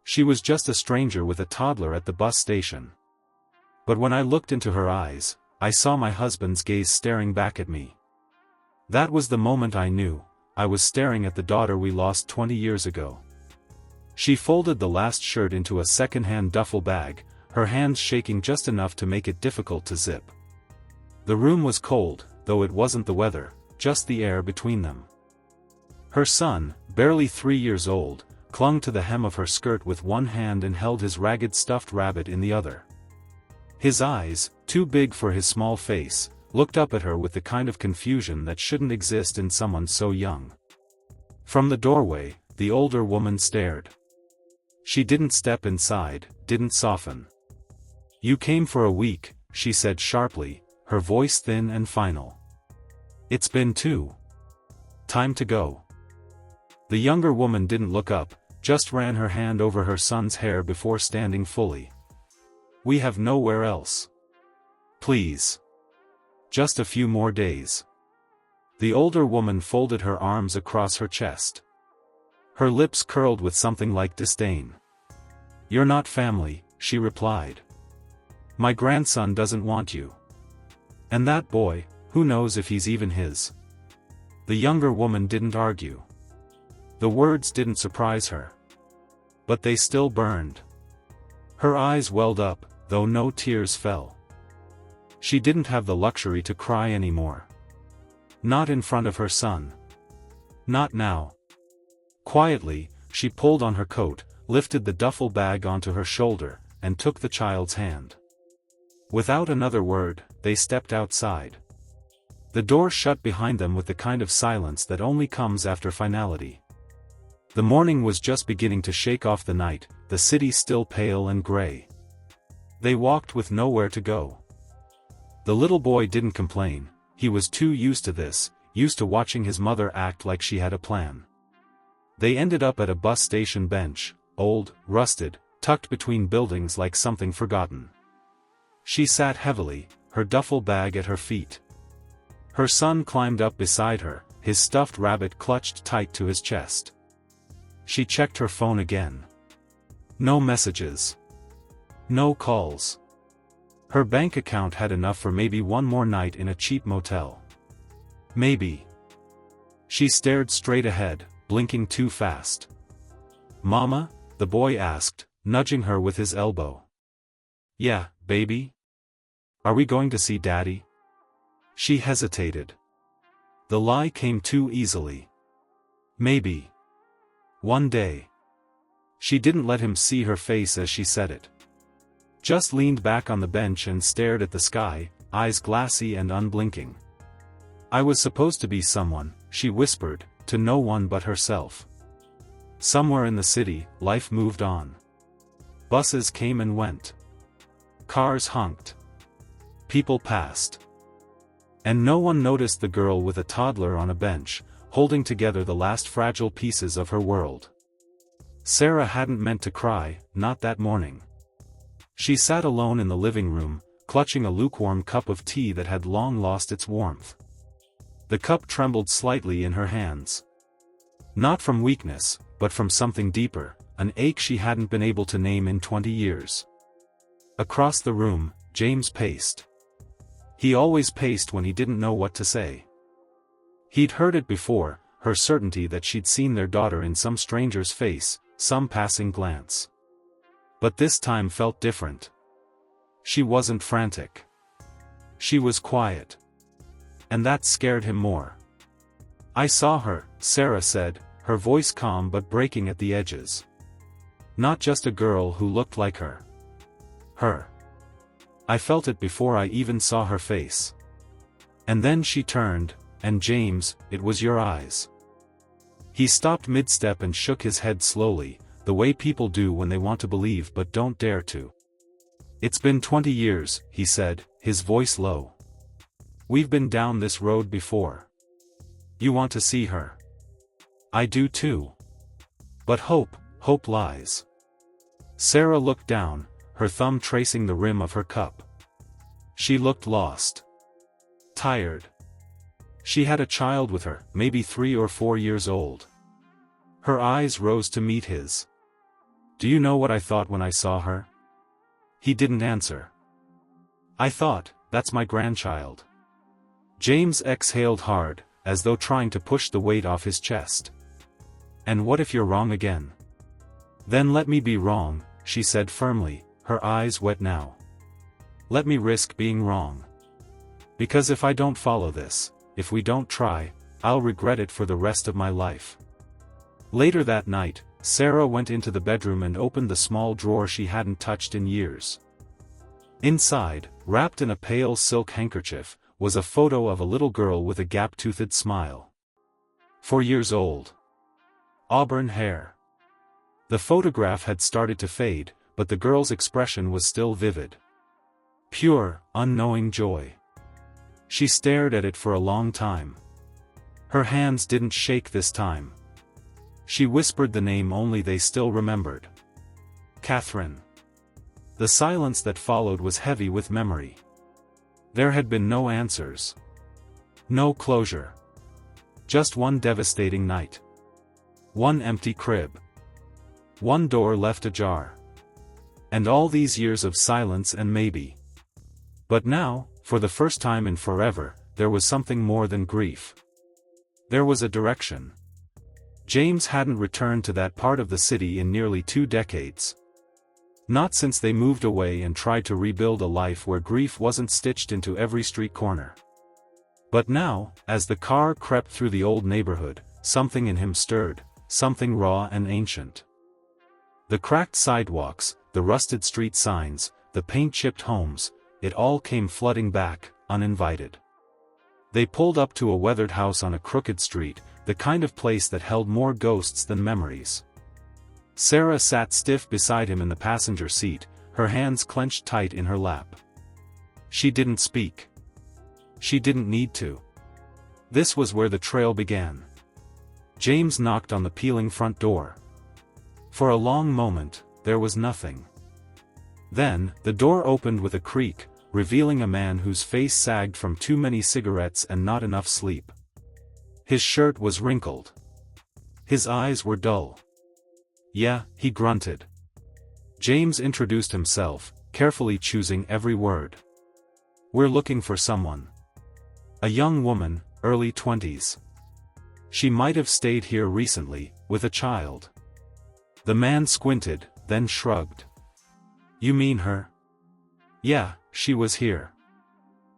She was just a stranger with a toddler at the bus station. But when I looked into her eyes, I saw my husband's gaze staring back at me. That was the moment I knew, I was staring at the daughter we lost 20 years ago. She folded the last shirt into a second-hand duffel bag, her hands shaking just enough to make it difficult to zip. The room was cold, though it wasn't the weather, just the air between them. Her son, barely 3 years old, clung to the hem of her skirt with one hand and held his ragged stuffed rabbit in the other. His eyes, too big for his small face, looked up at her with the kind of confusion that shouldn't exist in someone so young. From the doorway, the older woman stared. She didn't step inside, didn't soften. "You came for a week," she said sharply, her voice thin and final. "It's been 2. Time to go." The younger woman didn't look up, just ran her hand over her son's hair before standing fully. "We have nowhere else. Please. Just a few more days." The older woman folded her arms across her chest. Her lips curled with something like disdain. "You're not family," she replied. "My grandson doesn't want you. And that boy, who knows if he's even his?" The younger woman didn't argue. The words didn't surprise her. But they still burned. Her eyes welled up, though no tears fell. She didn't have the luxury to cry anymore. Not in front of her son. Not now. Quietly, she pulled on her coat, lifted the duffel bag onto her shoulder, and took the child's hand. Without another word, they stepped outside. The door shut behind them with the kind of silence that only comes after finality. The morning was just beginning to shake off the night, the city still pale and gray. They walked with nowhere to go. The little boy didn't complain, he was too used to this, used to watching his mother act like she had a plan. They ended up at a bus station bench, old, rusted, tucked between buildings like something forgotten. She sat heavily, her duffel bag at her feet. Her son climbed up beside her, his stuffed rabbit clutched tight to his chest. She checked her phone again. No messages. No calls. Her bank account had enough for maybe one more night in a cheap motel. Maybe. She stared straight ahead, blinking too fast. "Mama?" the boy asked, nudging her with his elbow. "Yeah, baby? Are we going to see Daddy?" She hesitated. The lie came too easily. Maybe. One day. She didn't let him see her face as she said it. Just leaned back on the bench and stared at the sky, eyes glassy and unblinking. "I was supposed to be someone," she whispered, to no one but herself. Somewhere in the city, life moved on. Buses came and went. Cars honked. People passed. And no one noticed the girl with a toddler on a bench, holding together the last fragile pieces of her world. Sarah hadn't meant to cry, not that morning. She sat alone in the living room, clutching a lukewarm cup of tea that had long lost its warmth. The cup trembled slightly in her hands. Not from weakness, but from something deeper, an ache she hadn't been able to name in 20 years. Across the room, James paced. He always paced when he didn't know what to say. He'd heard it before, her certainty that she'd seen their daughter in some stranger's face, some passing glance. But this time felt different. She wasn't frantic. She was quiet. And that scared him more. "I saw her," Sarah said, her voice calm but breaking at the edges. "Not just a girl who looked like her. Her. I felt it before I even saw her face. And then she turned, and James, it was your eyes." He stopped mid-step and shook his head slowly, the way people do when they want to believe but don't dare to. "It's been 20 years, he said, his voice low. "We've been down this road before. You want to see her? I do too. But hope lies." Sarah looked down, her thumb tracing the rim of her cup. She looked lost. Tired. She had a child with her, maybe 3 or 4 years old. Her eyes rose to meet his. Do you know what I thought when I saw her? He didn't answer. I thought, that's my grandchild. James exhaled hard, as though trying to push the weight off his chest. And what if you're wrong again? Then let me be wrong, she said firmly, her eyes wet now. Let me risk being wrong. Because if I don't follow this, if we don't try, I'll regret it for the rest of my life. Later that night, Sarah went into the bedroom and opened the small drawer she hadn't touched in years. Inside, wrapped in a pale silk handkerchief, was a photo of a little girl with a gap-toothed smile. 4 years old. Auburn hair. The photograph had started to fade, but the girl's expression was still vivid. Pure, unknowing joy. She stared at it for a long time. Her hands didn't shake this time. She whispered the name only they still remembered. Catherine. The silence that followed was heavy with memory. There had been no answers. No closure. Just one devastating night. One empty crib. One door left ajar. And all these years of silence and maybe. But now, for the first time in forever, there was something more than grief. There was a direction. James hadn't returned to that part of the city in nearly 2 decades. Not since they moved away and tried to rebuild a life where grief wasn't stitched into every street corner. But now, as the car crept through the old neighborhood, something in him stirred, something raw and ancient. The cracked sidewalks, the rusted street signs, the paint-chipped homes, it all came flooding back, uninvited. They pulled up to a weathered house on a crooked street, the kind of place that held more ghosts than memories. Sarah sat stiff beside him in the passenger seat, her hands clenched tight in her lap. She didn't speak. She didn't need to. This was where the trail began. James knocked on the peeling front door. For a long moment, there was nothing. Then, the door opened with a creak, revealing a man whose face sagged from too many cigarettes and not enough sleep. His shirt was wrinkled. His eyes were dull. Yeah, he grunted. James introduced himself, carefully choosing every word. We're looking for someone. A young woman, early 20s. She might have stayed here recently, with a child. The man squinted, then shrugged. You mean her? Yeah, she was here.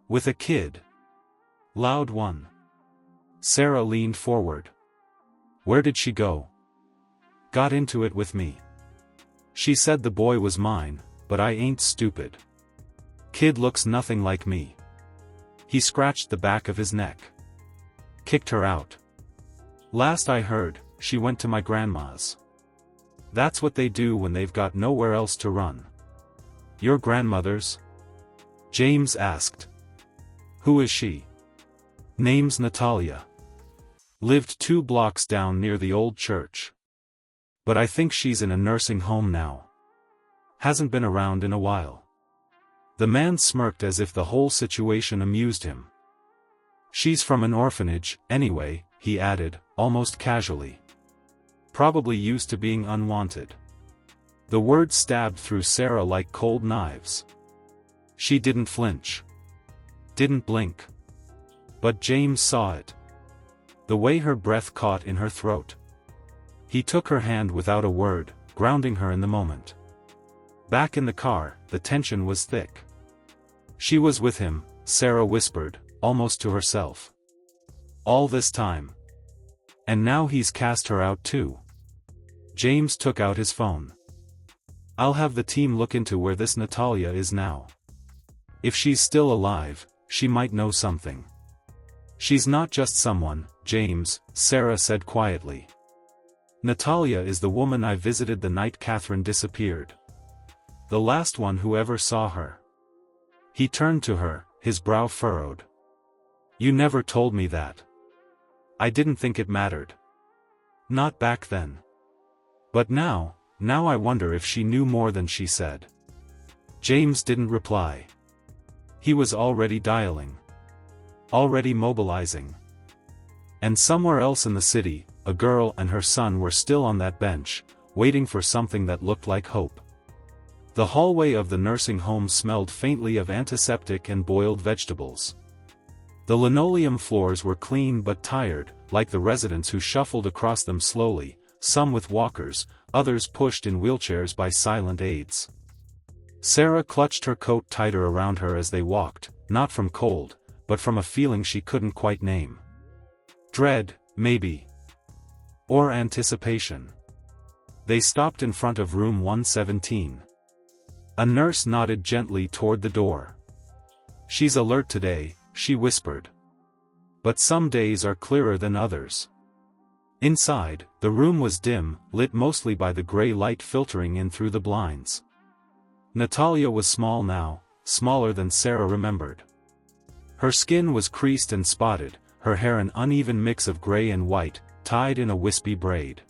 With a kid. Loud one. Sarah leaned forward. Where did she go? Got into it with me. She said the boy was mine, but I ain't stupid. Kid looks nothing like me. He scratched the back of his neck. Kicked her out. Last I heard, she went to my grandma's. That's what they do when they've got nowhere else to run. Your grandmother's? James asked. Who is she? Name's Natalia. Lived 2 blocks down near the old church. But I think she's in a nursing home now. Hasn't been around in a while. The man smirked as if the whole situation amused him. She's from an orphanage, anyway, he added, almost casually. Probably used to being unwanted. The words stabbed through Sarah like cold knives. She didn't flinch. Didn't blink. But James saw it. The way her breath caught in her throat. He took her hand without a word, grounding her in the moment. Back in the car, the tension was thick. She was with him, Sarah whispered, almost to herself. All this time. And now he's cast her out too. James took out his phone. I'll have the team look into where this Natalia is now. If she's still alive, she might know something. She's not just someone, James, Sarah said quietly. Natalia is the woman I visited the night Catherine disappeared. The last one who ever saw her. He turned to her, his brow furrowed. You never told me that. I didn't think it mattered. Not back then. But now I wonder if she knew more than she said. James didn't reply. He was already dialing. Already mobilizing. And somewhere else in the city, a girl and her son were still on that bench, waiting for something that looked like hope. The hallway of the nursing home smelled faintly of antiseptic and boiled vegetables. The linoleum floors were clean but tired, like the residents who shuffled across them slowly, some with walkers, others pushed in wheelchairs by silent aides. Sarah clutched her coat tighter around her as they walked, not from cold, but from a feeling she couldn't quite name. Dread, maybe. Or anticipation. They stopped in front of room 117. A nurse nodded gently toward the door. "She's alert today," she whispered. "But some days are clearer than others." Inside, the room was dim, lit mostly by the gray light filtering in through the blinds. Natalia was small now, smaller than Sarah remembered. Her skin was creased and spotted, her hair an uneven mix of gray and white, tied in a wispy braid.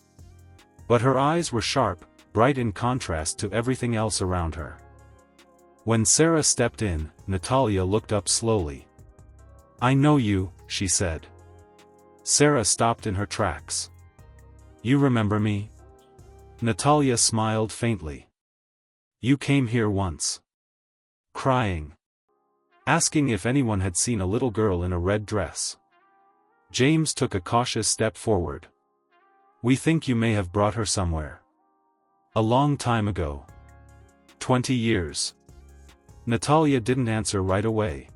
But her eyes were sharp, bright in contrast to everything else around her. When Sarah stepped in, Natalia looked up slowly. "I know you," she said. Sarah stopped in her tracks. "You remember me?" Natalia smiled faintly. "You came here once. Crying. Asking if anyone had seen a little girl in a red dress." James took a cautious step forward. "We think you may have brought her somewhere. A long time ago. 20 years. Natalia didn't answer right away.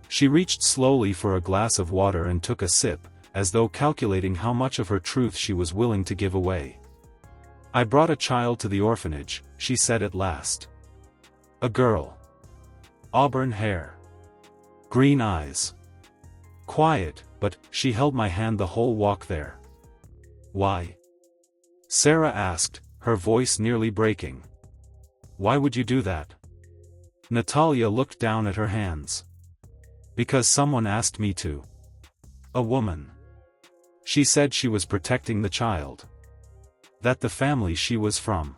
She reached slowly for a glass of water and took a sip, as though calculating how much of her truth she was willing to give away. "I brought a child to the orphanage," she said at last. "A girl. Auburn hair. Green eyes. Quiet, but she held my hand the whole walk there." "Why?" Sarah asked, her voice nearly breaking. "Why would you do that?" Natalia looked down at her hands. "Because someone asked me to. A woman. She said she was protecting the child. That the family she was from.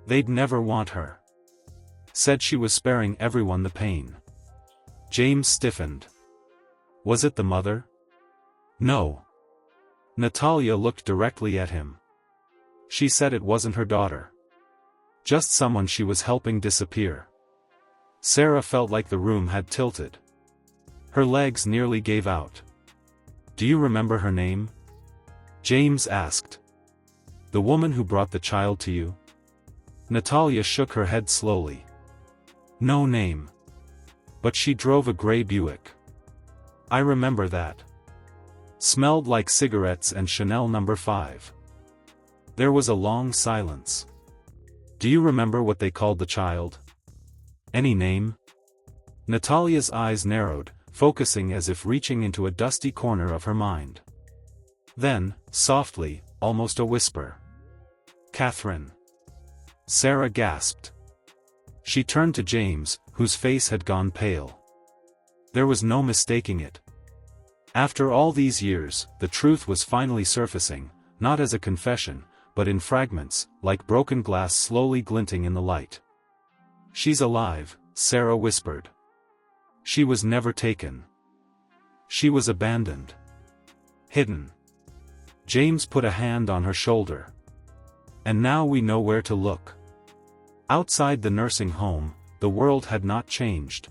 They'd never want her. Said she was sparing everyone the pain." James stiffened. "Was it the mother?" "No." Natalia looked directly at him. "She said it wasn't her daughter. Just someone she was helping disappear." Sarah felt like the room had tilted. Her legs nearly gave out. "Do you remember her name?" James asked. "The woman who brought the child to you?" Natalia shook her head slowly. "No name. But she drove a gray Buick. I remember that. Smelled like cigarettes and Chanel No. 5. There was a long silence. "Do you remember what they called the child? Any name?" Natalia's eyes narrowed, focusing as if reaching into a dusty corner of her mind. Then, softly, almost a whisper. "Catherine." Sarah gasped. She turned to James, whose face had gone pale. There was no mistaking it. After all these years, the truth was finally surfacing, not as a confession, but in fragments, like broken glass slowly glinting in the light. "She's alive," Sarah whispered. "She was never taken. She was abandoned. Hidden." James put a hand on her shoulder. "And now we know where to look." Outside the nursing home, the world had not changed.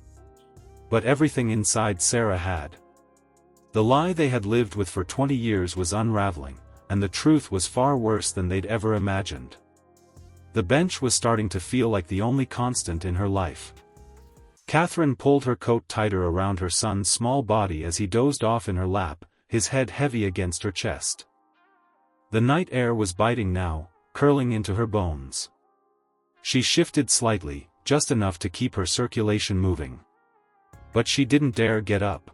But everything inside Sarah had. The lie they had lived with for 20 years was unraveling, and the truth was far worse than they'd ever imagined. The bench was starting to feel like the only constant in her life. Catherine pulled her coat tighter around her son's small body as he dozed off in her lap, his head heavy against her chest. The night air was biting now, curling into her bones. She shifted slightly, just enough to keep her circulation moving. But she didn't dare get up.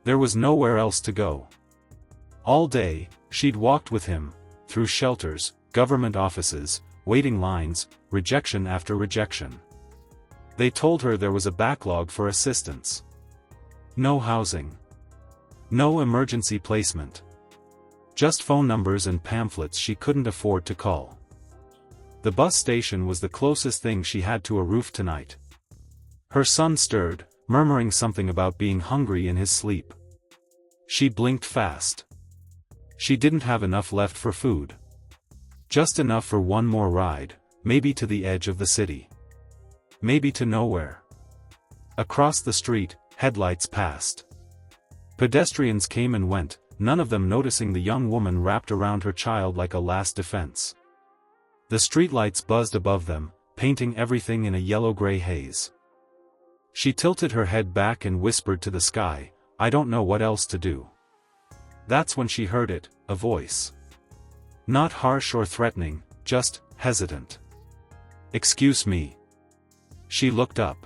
There was nowhere else to go. All day, she'd walked with him, through shelters, government offices, waiting lines, rejection after rejection. They told her there was a backlog for assistance. No housing. No emergency placement. Just phone numbers and pamphlets she couldn't afford to call. The bus station was the closest thing she had to a roof tonight. Her son stirred, murmuring something about being hungry in his sleep. She blinked fast. She didn't have enough left for food. Just enough for one more ride, maybe to the edge of the city. Maybe to nowhere. Across the street, headlights passed. Pedestrians came and went, none of them noticing the young woman wrapped around her child like a last defense. The streetlights buzzed above them, painting everything in a yellow-gray haze. She tilted her head back and whispered to the sky, "I don't know what else to do." That's when she heard it, a voice. Not harsh or threatening, just hesitant. "Excuse me." She looked up.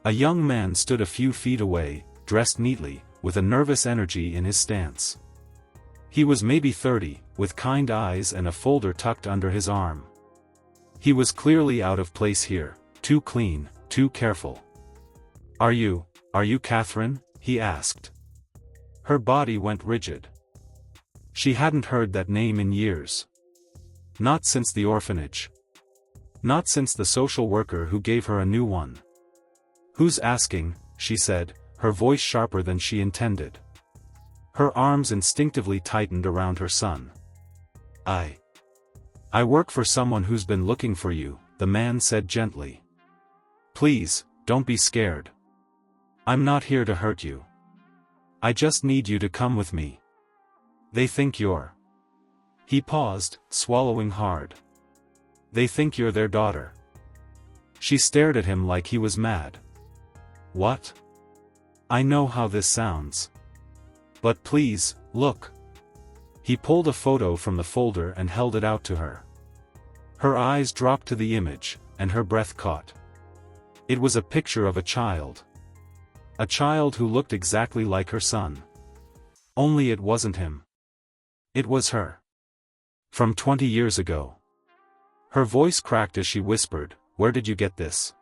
A young man stood a few feet away, dressed neatly, with a nervous energy in his stance. He was maybe 30, with kind eyes and a folder tucked under his arm. He was clearly out of place here, too clean, too careful. Are you Catherine?" he asked. Her body went rigid. She hadn't heard that name in years. Not since the orphanage. Not since the social worker who gave her a new one. "Who's asking?" she said, her voice sharper than she intended. Her arms instinctively tightened around her son. I work for someone who's been looking for you," the man said gently. "Please, don't be scared. I'm not here to hurt you. I just need you to come with me. They think you're—" He paused, swallowing hard. "They think you're their daughter." She stared at him like he was mad. "What? I know how this sounds. But please, look." He pulled a photo from the folder and held it out to her. Her eyes dropped to the image, and her breath caught. It was a picture of a child. A child who looked exactly like her son. Only it wasn't him. It was her. From 20 years ago. Her voice cracked as she whispered, "Where did you get this?"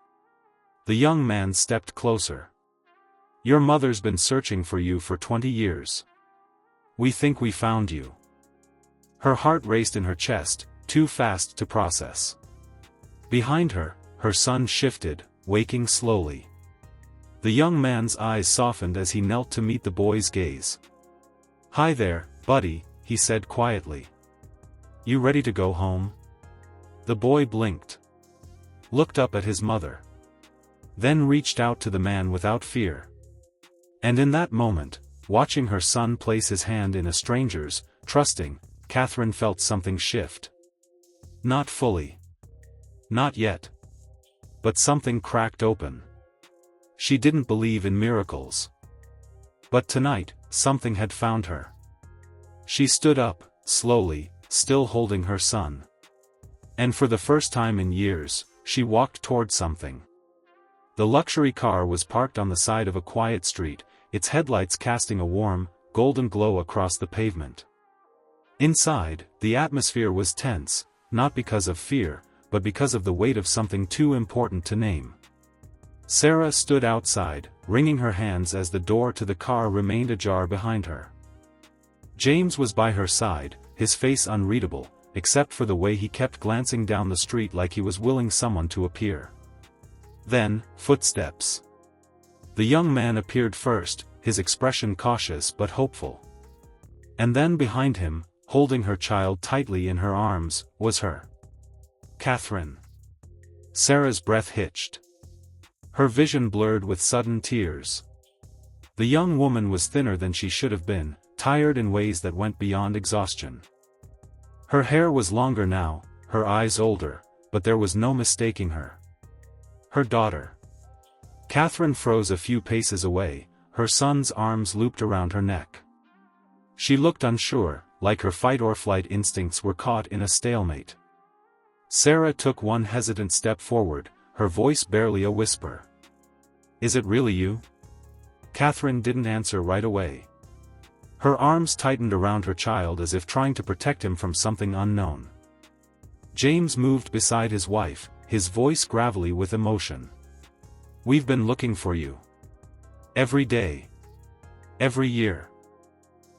The young man stepped closer. "Your mother's been searching for you for 20 years. We think we found you." Her heart raced in her chest, too fast to process. Behind her, her son shifted, waking slowly. The young man's eyes softened as he knelt to meet the boy's gaze. "Hi there, buddy," he said quietly. "You ready to go home?" The boy blinked. Looked up at his mother. Then reached out to the man without fear. And in that moment, watching her son place his hand in a stranger's, trusting, Catherine felt something shift. Not fully. Not yet. But something cracked open. She didn't believe in miracles. But tonight, something had found her. She stood up, slowly, still holding her son. And for the first time in years, she walked toward something. The luxury car was parked on the side of a quiet street, its headlights casting a warm, golden glow across the pavement. Inside, the atmosphere was tense, not because of fear, but because of the weight of something too important to name. Sarah stood outside, wringing her hands as the door to the car remained ajar behind her. James was by her side, his face unreadable, except for the way he kept glancing down the street like he was willing someone to appear. Then, footsteps. The young man appeared first, his expression cautious but hopeful. And then behind him, holding her child tightly in her arms, was her. Catherine. Sarah's breath hitched. Her vision blurred with sudden tears. The young woman was thinner than she should have been, tired in ways that went beyond exhaustion. Her hair was longer now, her eyes older, but there was no mistaking her. Her daughter. Catherine froze a few paces away, her son's arms looped around her neck. She looked unsure, like her fight-or-flight instincts were caught in a stalemate. Sarah took one hesitant step forward, her voice barely a whisper. "Is it really you?" Catherine didn't answer right away. Her arms tightened around her child as if trying to protect him from something unknown. James moved beside his wife, his voice gravelly with emotion. "We've been looking for you. Every day. Every year."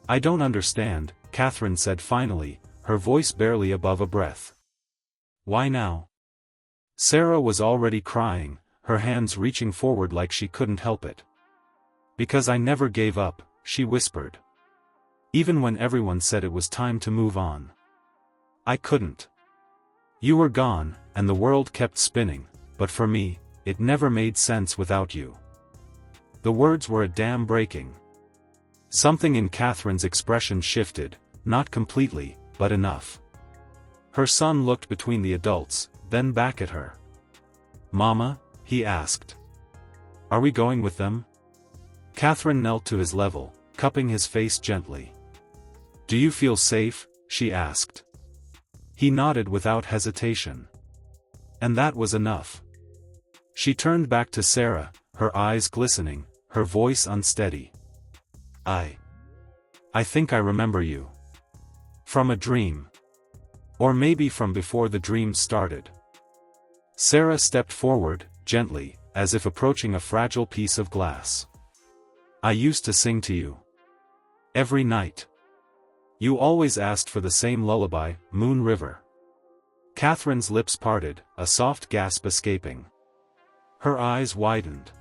"I don't understand," Catherine said finally, her voice barely above a breath. "Why now?" Sarah was already crying, her hands reaching forward like she couldn't help it. "Because I never gave up," she whispered. "Even when everyone said it was time to move on. I couldn't. You were gone, and the world kept spinning, but for me, it never made sense without you." The words were a dam breaking. Something in Catherine's expression shifted, not completely, but enough. Her son looked between the adults, then back at her. "Mama?" he asked. "Are we going with them?" Catherine knelt to his level, cupping his face gently. "Do you feel safe?" she asked. He nodded without hesitation. And that was enough. She turned back to Sarah, her eyes glistening, her voice unsteady. I think I remember you. From a dream. Or maybe from before the dream started." Sarah stepped forward, gently, as if approaching a fragile piece of glass. "I used to sing to you. Every night. You always asked for the same lullaby, Moon River." Catherine's lips parted, a soft gasp escaping. Her eyes widened.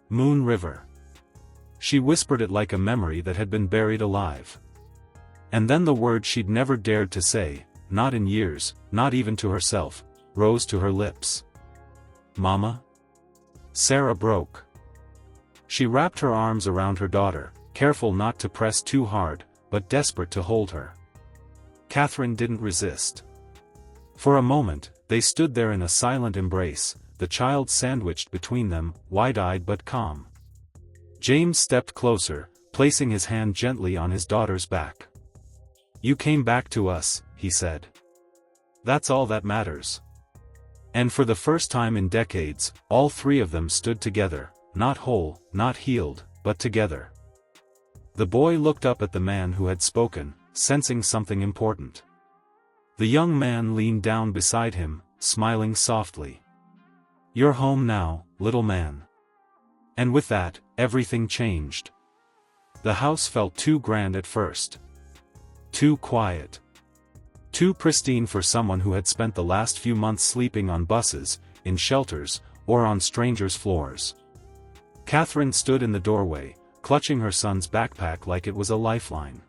"Moon River." She whispered it like a memory that had been buried alive. And then the word she'd never dared to say, not in years, not even to herself, rose to her lips. "Mama?" Sarah broke. She wrapped her arms around her daughter, careful not to press too hard, but desperate to hold her. Catherine didn't resist. For a moment, they stood there in a silent embrace, the child sandwiched between them, wide-eyed but calm. James stepped closer, placing his hand gently on his daughter's back. "You came back to us," he said. "That's all that matters." And for the first time in decades, all three of them stood together, not whole, not healed, but together. The boy looked up at the man who had spoken, sensing something important. The young man leaned down beside him, smiling softly. "You're home now, little man." And with that, everything changed. The house felt too grand at first. Too quiet. Too pristine for someone who had spent the last few months sleeping on buses, in shelters, or on strangers' floors. Catherine stood in the doorway, clutching her son's backpack like it was a lifeline.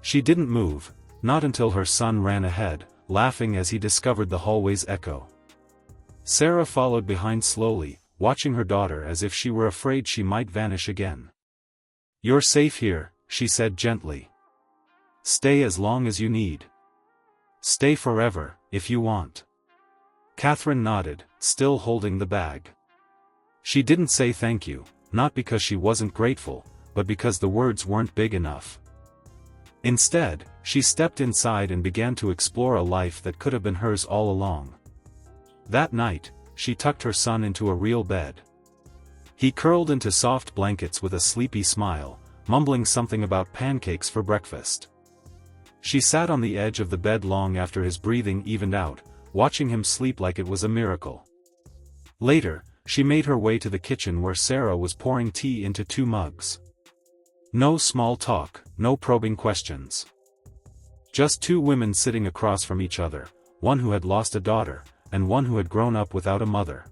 She didn't move, not until her son ran ahead, laughing as he discovered the hallway's echo. Sarah followed behind slowly, watching her daughter as if she were afraid she might vanish again. "You're safe here," she said gently. "Stay as long as you need. Stay forever, if you want." Catherine nodded, still holding the bag. She didn't say thank you, not because she wasn't grateful, but because the words weren't big enough. Instead, she stepped inside and began to explore a life that could have been hers all along. That night, she tucked her son into a real bed. He curled into soft blankets with a sleepy smile, mumbling something about pancakes for breakfast. She sat on the edge of the bed long after his breathing evened out, watching him sleep like it was a miracle. Later, she made her way to the kitchen where Sarah was pouring tea into 2 mugs. No small talk, no probing questions. Just 2 women sitting across from each other, one who had lost a daughter, and one who had grown up without a mother.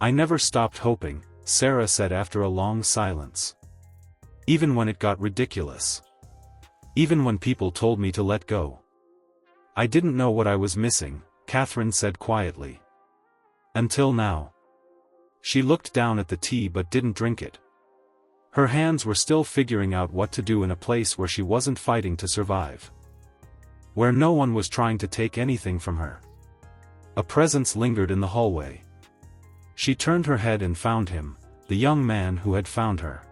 "I never stopped hoping," Sarah said after a long silence. "Even when it got ridiculous. Even when people told me to let go. I didn't know what I was missing," Catherine said quietly. "Until now." She looked down at the tea but didn't drink it. Her hands were still figuring out what to do in a place where she wasn't fighting to survive. Where no one was trying to take anything from her. A presence lingered in the hallway. She turned her head and found him, the young man who had found her.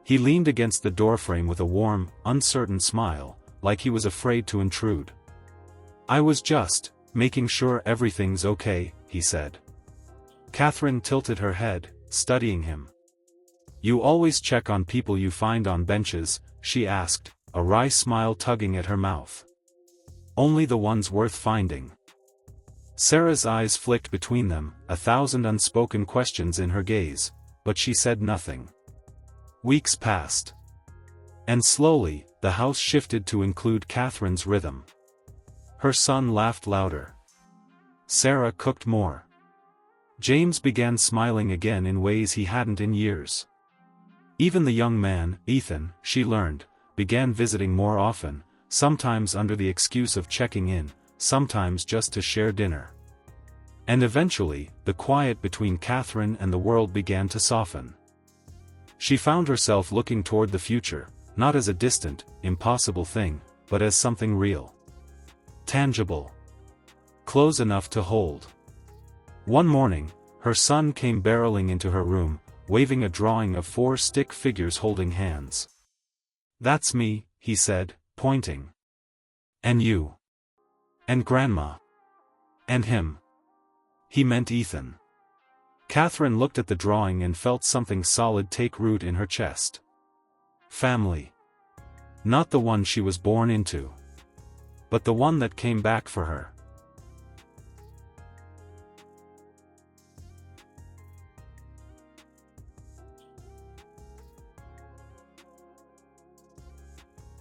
He leaned against the doorframe with a warm, uncertain smile, like he was afraid to intrude. "I was just making sure everything's okay," he said. Catherine tilted her head, studying him. "You always check on people you find on benches?" she asked, a wry smile tugging at her mouth. "Only the ones worth finding." Sarah's eyes flicked between them, 1,000 unspoken questions in her gaze, but she said nothing. Weeks passed. And slowly, the house shifted to include Catherine's rhythm. Her son laughed louder. Sarah cooked more. James began smiling again in ways he hadn't in years. Even the young man, Ethan, she learned, began visiting more often, sometimes under the excuse of checking in, sometimes just to share dinner. And eventually, the quiet between Catherine and the world began to soften. She found herself looking toward the future, not as a distant, impossible thing, but as something real. Tangible. Close enough to hold. One morning, her son came barreling into her room, waving a drawing of 4 stick figures holding hands. "That's me," he said, pointing. "And you. And Grandma. And him." He meant Ethan. Catherine looked at the drawing and felt something solid take root in her chest. Family. Not the one she was born into, but the one that came back for her.